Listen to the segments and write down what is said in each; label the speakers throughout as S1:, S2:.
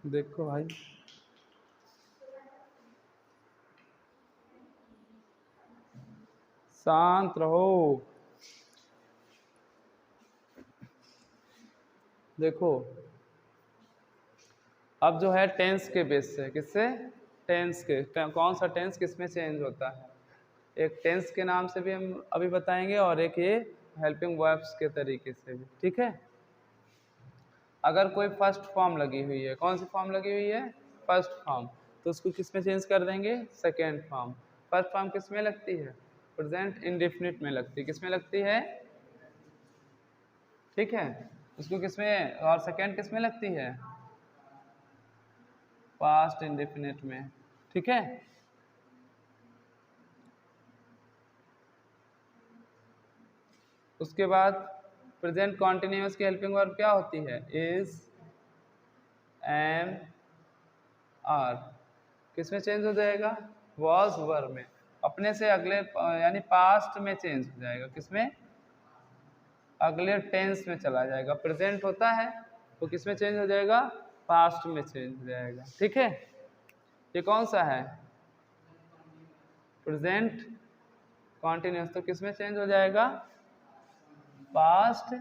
S1: देखो भाई, शांत रहो। देखो अब जो है टेंस के बेस से, किससे? टेंस के, कौन सा टेंस किस में चेंज होता है। एक टेंस के नाम से भी हम अभी बताएंगे और एक ये हेल्पिंग वर्ब्स के तरीके से भी, ठीक है। अगर कोई फर्स्ट फॉर्म लगी हुई है, कौन सी फॉर्म लगी हुई है? फर्स्ट फॉर्म, तो उसको किस में चेंज कर देंगे? Second form. फर्स्ट फॉर्म किस में लगती है? प्रेजेंट इंडेफिनिट में लगती है। किस में लगती है? ठीक है, उसको किस में, और सेकेंड किस में लगती है? पास्ट इंडेफिनिट में, ठीक है। उसके बाद प्रेजेंट कॉन्टिन्यूअस की हेल्पिंग वर्ब क्या होती है? Is, am, are. किस में चेंज हो जाएगा? वॉज वर्ब में, अपने से अगले यानी पास्ट में चेंज हो जाएगा। किसमें? अगले टेंस में चला जाएगा। प्रेजेंट होता है तो किस में चेंज हो जाएगा? पास्ट में चेंज हो जाएगा, ठीक है। ये कौन सा है? प्रेजेंट कॉन्टिन्यूअस, तो किस में चेंज हो जाएगा? पास्ट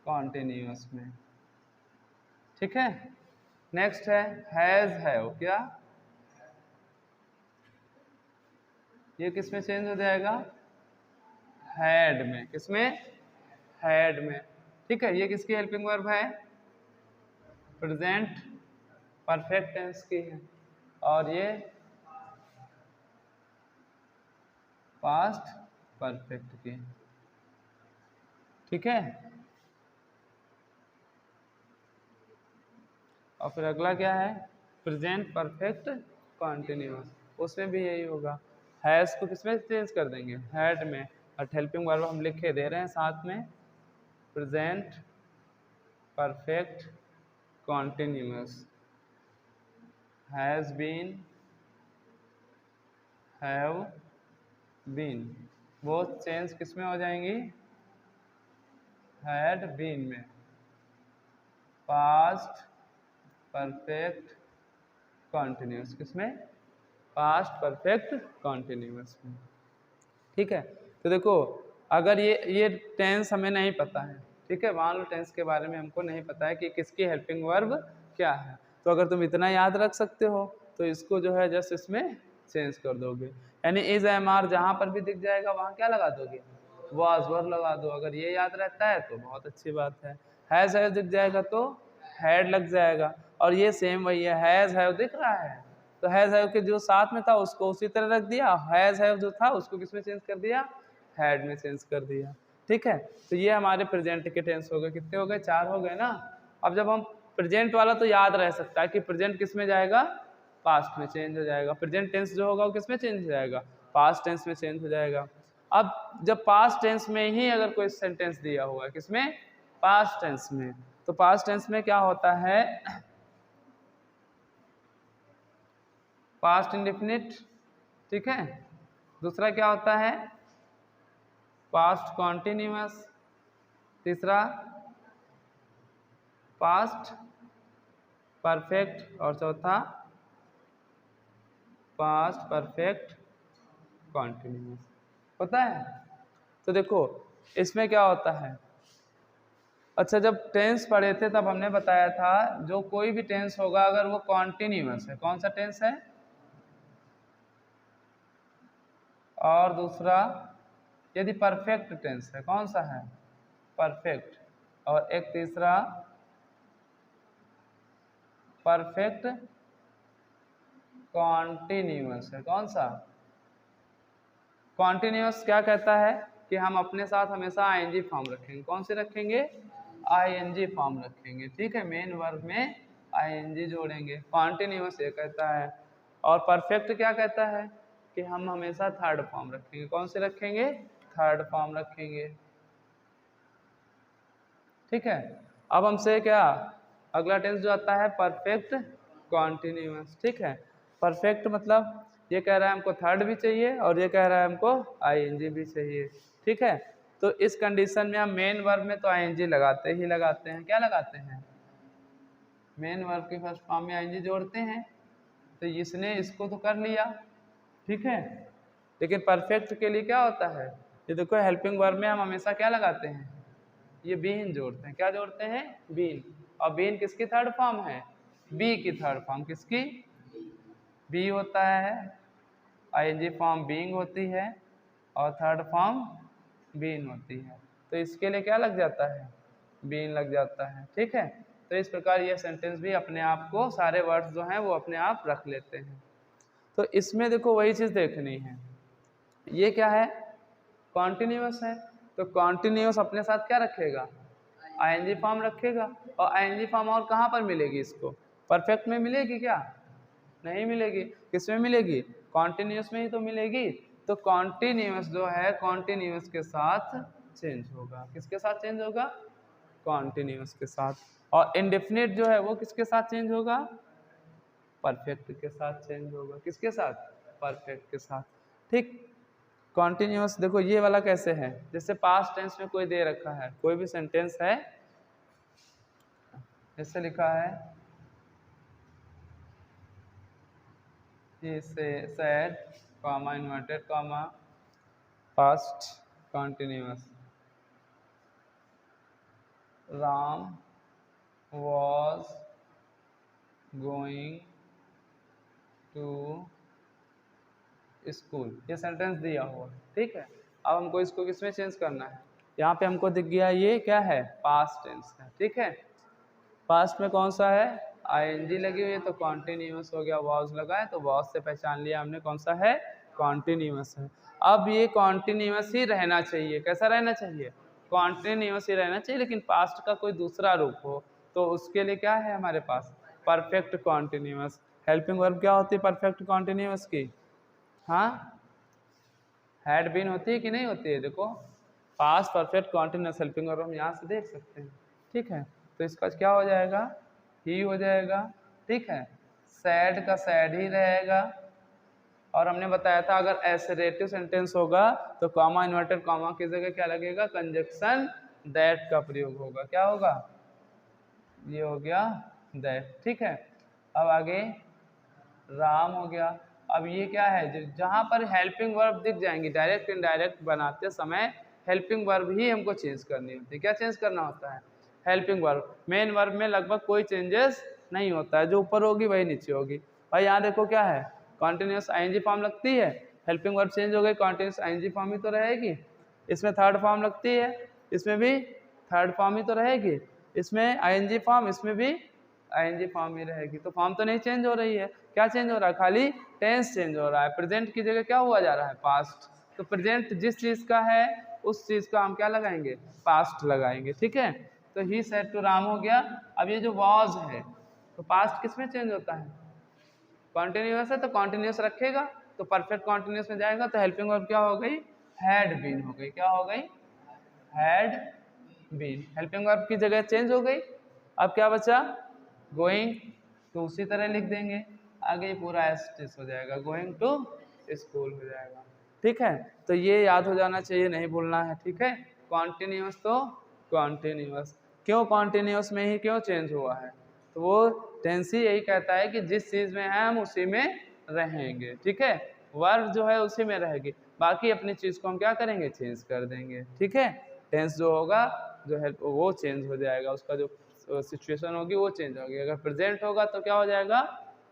S1: कॉन्टिन्यूअस में, ठीक है। नेक्स्ट है हैज, हैव। क्या? ये किस में चेंज हो जाएगा? हैड में। किसमें? हैड में, ठीक है। ये किसकी हेल्पिंग वर्ब है? प्रेजेंट परफेक्ट टेंस की है, और ये पास्ट परफेक्ट की, ठीक है। और फिर अगला क्या है? प्रेजेंट परफेक्ट कॉन्टिन्यूअस, उसमें भी यही होगा। हैज को किसमें चेंज कर देंगे? हैड में। और हेल्पिंग वर्ब हम लिख के दे रहे हैं साथ में, present perfect continuous. Has been, have been, वो चेंज किसमें हो जाएंगी? हैड बीन में। पास्ट परफेक्ट कॉन्टिन्यूअस, किसमें? पास्ट परफेक्ट कॉन्टिन्यूअस में, ठीक है। तो देखो अगर ये टेंस हमें नहीं पता है, ठीक है, मान लो टेंस के बारे में हमको नहीं पता है कि किसकी हेल्पिंग वर्ब क्या है, तो अगर तुम इतना याद रख सकते हो तो इसको जो है जस्ट इसमें चेंज कर दोगे। यानी इज, एम, आर जहाँ पर भी दिख जाएगा वहाँ क्या लगा दोगे? वाज वर्ब लगा दो। अगर ये याद रहता है तो बहुत अच्छी बात है। हैज, हैव दिख जाएगा तो हैड लग जाएगा, और ये सेम वही है, हैज, हैव दिख रहा है तो हैज, हैव के जो साथ में था उसको उसी तरह रख दिया, हैज, हैव जो था उसको किसमें चेंज कर दिया? हैड में चेंज कर दिया, ठीक है। तो ये हमारे प्रेजेंट के टेंस हो गए। कितने हो गए? 4 हो गए ना। अब जब हम प्रेजेंट वाला तो याद रह सकता है कि प्रेजेंट किस में जाएगा? पास्ट में चेंज हो जाएगा। प्रेजेंट टेंस जो होगा वो किस में चेंज हो जाएगा? पास्ट टेंस में चेंज हो जाएगा। अब जब पास्ट टेंस में ही अगर कोई सेंटेंस दिया हुआ है, किसमें? पास्ट टेंस में, तो पास्ट टेंस में क्या होता है? पास्ट इंडेफिनिट, ठीक है। दूसरा क्या होता है? Past continuous. तीसरा पास्ट परफेक्ट, और चौथा पास्ट परफेक्ट कॉन्टिन्यूअस होता है। तो देखो इसमें क्या होता है, अच्छा जब टेंस पढ़े थे तब हमने बताया था जो कोई भी टेंस होगा अगर वो कॉन्टिन्यूअस है, कौन सा टेंस है? और दूसरा यदि परफेक्ट टेंस है, कौन सा है? परफेक्ट। और एक तीसरा परफेक्ट कॉन्टिन्यूअस है, कौन सा? कॉन्टिन्यूअस क्या कहता है कि हम अपने साथ हमेशा आईएनजी फॉर्म रखेंगे। कौन से रखेंगे? आईएनजी फॉर्म रखेंगे, ठीक है। मेन वर्ब में आईएनजी जोड़ेंगे। कॉन्टिन्यूअस ये कहता है। और परफेक्ट क्या कहता है कि हम हमेशा थर्ड फॉर्म रखेंगे। कौन से रखेंगे? थर्ड फॉर्म रखेंगे, ठीक है। अब हमसे क्या अगला टेंस जो आता है? परफेक्ट कॉन्टिन्यूअस, ठीक है। परफेक्ट मतलब ये कह रहा है हमको थर्ड भी चाहिए और ये कह रहा है हमको आईएनजी भी चाहिए, ठीक है। तो इस कंडीशन में हम मेन वर्ब में तो आईएनजी लगाते ही लगाते हैं। क्या लगाते हैं? मेन वर्ब के फर्स्ट फॉर्म में आईएनजी जोड़ते हैं, तो इसने इसको तो कर लिया, ठीक है। लेकिन परफेक्ट के लिए क्या होता है, ये देखो हेल्पिंग वर्ब में हम हमेशा क्या लगाते हैं, ये बीन जोड़ते हैं। क्या जोड़ते हैं, बीन। और बीन किसकी थर्ड फॉर्म है, बी की थर्ड फॉर्म। किसकी, बी होता है, आईएनजी फॉर्म बीइंग होती है और थर्ड फॉर्म बीन होती है, तो इसके लिए क्या लग जाता है, बीन लग जाता है, ठीक है। तो इस प्रकार ये सेंटेंस भी अपने आप को सारे वर्ड्स जो हैं वो अपने आप रख लेते हैं। तो इसमें देखो वही चीज़ देखनी है, ये क्या है, कॉन्टिन्यूअस है, तो कॉन्टिन्यूअस अपने साथ क्या रखेगा, आईएनजी फॉर्म रखेगा। और आईएनजी फॉर्म और कहाँ पर मिलेगी इसको, परफेक्ट में मिलेगी क्या, नहीं मिलेगी। किस में मिलेगी, कॉन्टिन्यूअस में ही तो मिलेगी। तो कॉन्टिन्यूअस जो है कॉन्टिन्यूअस के साथ चेंज होगा, किसके साथ चेंज होगा, कॉन्टिन्यूअस के साथ। और इंडेफिनिट जो है वो किसके साथ चेंज होगा, परफेक्ट के साथ चेंज होगा। किसके साथ, परफेक्ट के साथ, ठीक। कॉन्टिन्यूअस देखो ये वाला कैसे है, जैसे पास्ट टेंस में कोई दे रखा है, कोई भी सेंटेंस है, जैसे लिखा है he said, comma inverted comma past continuous, Ram was going to school, ये सेंटेंस दिया हुआ है, ठीक है। अब हमको इसको किसमें चेंज करना है, यहाँ पे हमको दिख गया ये क्या है, पास्ट टेंस है, ठीक है। पास्ट में कौन सा है, आईएनजी लगी हुई है, तो कॉन्टिन्यूअस हो गया। वॉज लगा है तो वॉज से पहचान लिया हमने कौन सा है, कॉन्टिन्यूअस है। अब ये कॉन्टिन्यूअस ही रहना चाहिए, कैसा रहना चाहिए, कॉन्टिन्यूअस ही रहना चाहिए, लेकिन पास्ट का कोई दूसरा रूप हो, तो उसके लिए क्या है हमारे पास, परफेक्ट कॉन्टिन्यूअस। हेल्पिंग वर्ब क्या होती है परफेक्ट कॉन्टिन्यूअस की, हाँ, हैड बीन होती है कि नहीं होती है, देखो past perfect continuous helping verb हम यहाँ से देख सकते हैं, ठीक है। तो इसका क्या हो जाएगा, ही हो जाएगा, ठीक है। सैड का सैड ही रहेगा। और हमने बताया था अगर एसरेटिव सेंटेंस होगा तो कॉमा इन्वर्टेड कॉमा की जगह क्या लगेगा, कंजक्शन दैट का प्रयोग होगा। क्या होगा, ये हो गया दैट, ठीक है। अब आगे राम हो गया। अब ये क्या है, जहाँ पर हेल्पिंग वर्ब दिख जाएंगी डायरेक्ट इनडायरेक्ट बनाते समय हेल्पिंग वर्ब ही हमको चेंज करनी होती है। क्या चेंज करना होता है, हेल्पिंग वर्ब। मेन वर्ब में लगभग कोई चेंजेस नहीं होता है, जो ऊपर होगी वही नीचे होगी। भाई यहाँ देखो क्या है, कॉन्टिन्यूस आईएनजी फॉर्म लगती है, हेल्पिंग वर्ब चेंज हो गई, कॉन्टिन्यूस आईएनजी फॉर्म ही तो रहेगी। इसमें थर्ड फॉर्म लगती है, इसमें भी थर्ड फॉर्म ही तो रहेगी। इसमें आईएनजी फॉर्म, इसमें भी आईएनजी फॉर्म ही रहेगी। तो फॉर्म तो नहीं चेंज हो रही है, क्या चेंज हो रहा है, खाली टेंस चेंज हो रहा है। प्रेजेंट की जगह क्या हुआ जा रहा है, पास्ट। तो प्रेजेंट जिस चीज का है उस चीज का हम क्या लगाएंगे, पास्ट लगाएंगे, ठीक है। तो ही सेड टू राम हो गया। अब ये जो वॉज है तो पास्ट किस में चेंज होता है, कॉन्टिन्यूअस है तो कॉन्टिन्यूअस रखेगा, तो परफेक्ट कॉन्टिन्यूअस में जाएगा, तो हेल्पिंग वर्ब क्या हो गई, हैड बीन हो गई। क्या हो गई, हैड बीन। हेल्पिंग वर्ब की जगह चेंज हो गई। अब क्या बचा, गोइंग, तो उसी तरह लिख देंगे, आगे पूरा एस हो जाएगा, गोइंग टू स्कूल हो जाएगा, ठीक है। तो ये याद हो जाना चाहिए, नहीं भूलना है, ठीक है। कॉन्टिन्यूअस तो कॉन्टिन्यूअस, क्यों कॉन्टिन्यूअस में ही क्यों चेंज हुआ है, तो वो टेंस ही यही कहता है कि जिस चीज में है हम उसी में रहेंगे, ठीक है। वर्ब जो है उसी में रहेगी, बाकी अपनी चीज को हम क्या करेंगे, चेंज कर देंगे, ठीक है। टेंस जो होगा जो है वो चेंज हो जाएगा, उसका जो सिचुएशन होगी वो चेंज होगी। अगर प्रेजेंट होगा तो क्या हो जाएगा,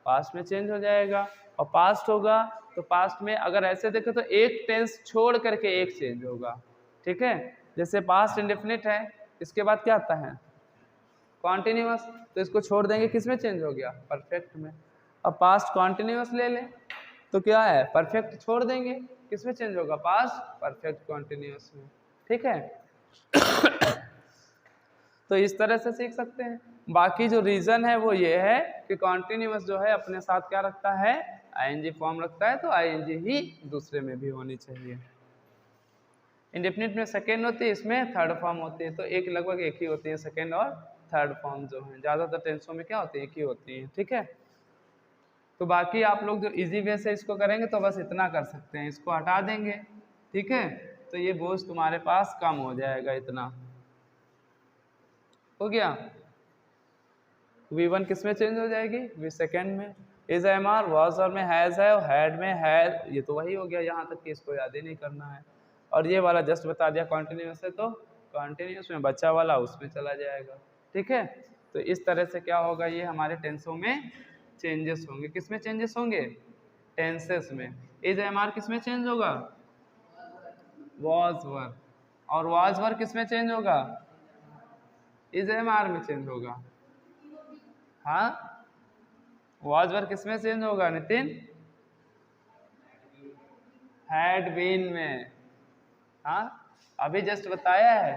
S1: पास्ट में चेंज हो जाएगा। और पास्ट होगा तो पास्ट में अगर ऐसे देखें तो एक टेंस छोड़ करके एक चेंज होगा, ठीक है। जैसे पास्ट इंडेफिनिट है, इसके बाद क्या आता है, कॉन्टिन्यूअस, तो इसको छोड़ देंगे, किस में चेंज हो गया, परफेक्ट में। अब पास्ट कॉन्टिन्यूअस ले लें तो क्या है, परफेक्ट छोड़ देंगे, किस में चेंज होगा, पास्ट परफेक्ट कॉन्टिन्यूअस में, ठीक है। तो इस तरह से सीख सकते हैं। बाकी जो रीजन है वो ये है कि कॉन्टिन्यूअस जो है अपने साथ क्या रखता है, आईएनजी फॉर्म रखता है, तो आईएनजी ही दूसरे में भी होनी चाहिए। इंडेफिनिट में सेकेंड होती है, इसमें थर्ड फॉर्म होती है, तो एक लगभग एक ही होती है सेकेंड और थर्ड फॉर्म जो है, ज़्यादातर टेंसों में क्या होती है, एक ही होती है, ठीक है। तो बाकी आप लोग जो इजी वे से इसको करेंगे तो बस इतना कर सकते हैं, इसको हटा देंगे, ठीक है। तो ये बोझ तुम्हारे पास कम हो जाएगा, इतना हो गया। V1 किस में चेंज हो जाएगी? V सेकेंड में। इज एम आर वॉज और में हैज है और हैड में है, ये तो वही हो गया, यहाँ तक कि इसको याद ही नहीं करना है। और ये वाला जस्ट बता दिया कॉन्टिन्यूस है तो कॉन्टिन्यूस में, बचा वाला उसमें चला जाएगा। ठीक है, तो इस तरह से क्या होगा, ये हमारे टेंसों में चेंजेस होंगे। किस में चेंजेस होंगे? टेंसेस में। इज एम आर किस में चेंज होगा? Was were. और वॉज वर किस में चेंज होगा? इज एम आर में चेंज होगा। हाँ, वॉज वर किस में चेंज होगा नितिन? हैड बीन में। हाँ, अभी जस्ट बताया है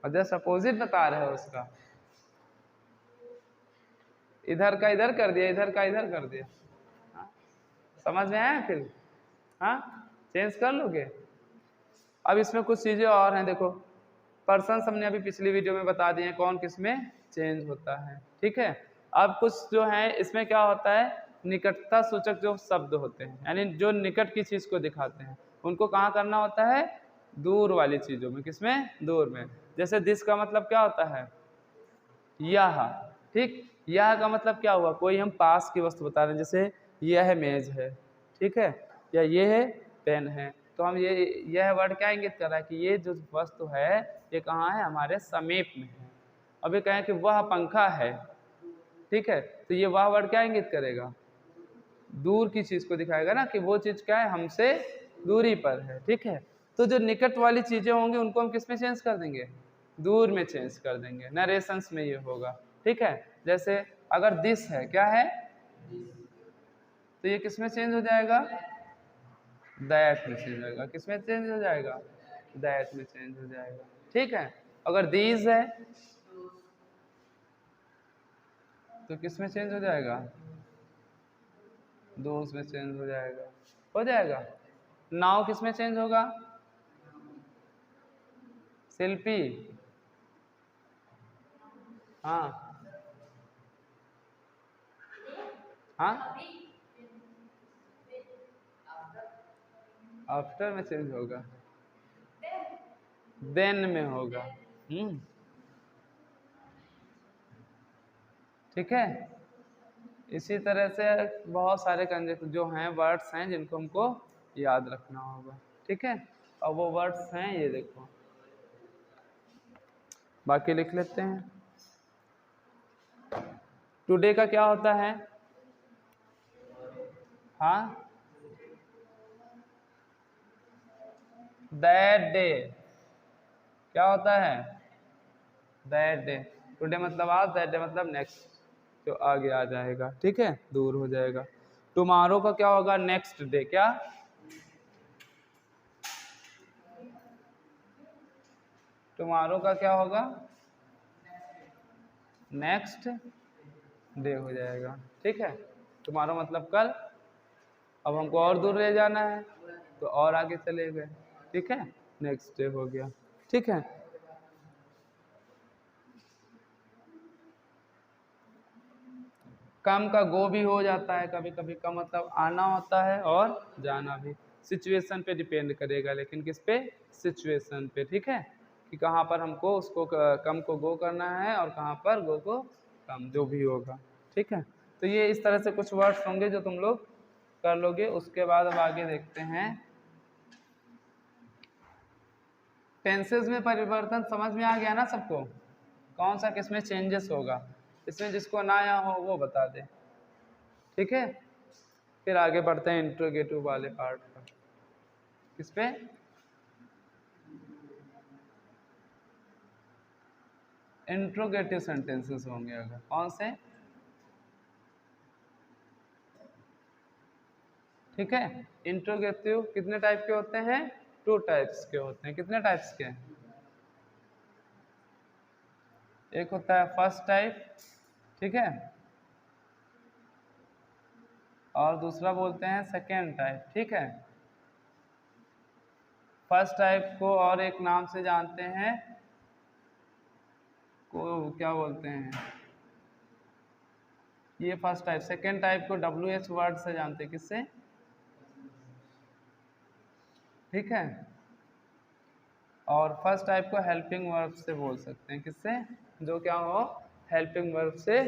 S1: और जस्ट अपोजिट बता रहे हो उसका। इधर का इधर कर दिया, इधर का इधर कर दिया। हाँ? समझ में आया फिर? हाँ, चेंज कर लोगे। अब इसमें कुछ चीजें और हैं, देखो पर्सन हमने अभी पिछली वीडियो में बता दिए कौन किस में चेंज होता है। ठीक है, अब कुछ जो है इसमें क्या होता है, निकटता सूचक जो शब्द होते हैं, यानी जो निकट की चीज को दिखाते हैं, उनको कहाँ करना होता है? दूर वाली चीजों में। किसमें? दूर में। जैसे दिस का मतलब क्या होता है? यह। ठीक, यह का मतलब क्या हुआ? कोई हम पास की वस्तु बता रहे हैं, जैसे यह मेज है, ठीक है, या ये है पेन है, तो हम यह वर्ड क्या इंगित कर रहा है कि ये जो वस्तु है ये कहाँ है? हमारे समीप में है। अभी कहें कि वह पंखा है, ठीक है, तो ये वह वर्ड क्या इंगित करेगा? दूर की चीज को दिखाएगा ना, कि वो चीज क्या है? हमसे दूरी पर है। ठीक है, तो जो निकट वाली चीजें होंगी उनको हम किस में चेंज कर देंगे? दूर में चेंज कर देंगे। नरेशंस में ये होगा। ठीक है, जैसे अगर दिस है, क्या है? तो ये किस में चेंज हो जाएगा? दैट में चेंज होगा। किस में चेंज हो जाएगा? दैट में चेंज हो जाएगा। ठीक है, अगर दीज है तो किस में चेंज हो जाएगा? दोज में चेंज हो जाएगा। हो जाएगा। नाउ किस में चेंज होगा? शिल्पी। हाँ हाँ, आफ्टर में चेंज होगा, देन में होगा। ठीक है, इसी तरह से बहुत सारे कंजक्ट जो हैं वर्ड्स हैं जिनको हमको याद रखना होगा। ठीक है, और वो वर्ड्स हैं ये देखो, बाकी लिख लेते हैं। टुडे का क्या होता है? हाँ, दैट डे। क्या होता है? That day. टुडे मतलब आज, दैट डे मतलब नेक्स्ट, जो आगे आ जाएगा। ठीक है, दूर हो जाएगा। टुमारो का क्या होगा? Next day. क्या? टुमारो का क्या होगा? नेक्स्ट डे हो जाएगा। ठीक है, टुमारो मतलब कल। अब हमको और दूर ले जाना है तो और आगे चले गए। ठीक है, नेक्स्ट डे हो गया। ठीक है, कम का गो भी हो जाता है कभी कभी। का मतलब आना होता है और जाना भी। सिचुएशन पे डिपेंड करेगा, लेकिन किस पे? सिचुएशन पे। ठीक है, कि कहाँ पर हमको उसको कम को गो करना है और कहाँ पर गो को कम, जो भी होगा। ठीक है, तो ये इस तरह से कुछ वर्ड्स होंगे जो तुम लोग कर लोगे। उसके बाद अब आगे देखते हैं। टेंसेस में परिवर्तन समझ में आ गया ना सबको? कौन सा किसमें चेंजेस होगा? इसमें जिसको ना आया हो वो बता दे। ठीक है, फिर आगे बढ़ते हैं इंट्रोगेटिव वाले पार्ट पर। किस पे? इंट्रोगेटिव सेंटेंसेस होंगे। अगर कौन से? ठीक है, इंट्रोगेटिव कितने टाइप के होते हैं? 2 टाइप्स के होते हैं। कितने टाइप्स के? एक होता है फर्स्ट टाइप, ठीक है, और दूसरा बोलते हैं सेकेंड टाइप। ठीक है, फर्स्ट टाइप को और एक नाम से जानते हैं, को क्या बोलते हैं, ये फर्स्ट टाइप। सेकेंड टाइप को WH वर्ड से जानते हैं। किससे? ठीक है, और फर्स्ट टाइप को हेल्पिंग वर्ब से बोल सकते हैं। किससे? जो क्या हो? हेल्पिंग वर्ब से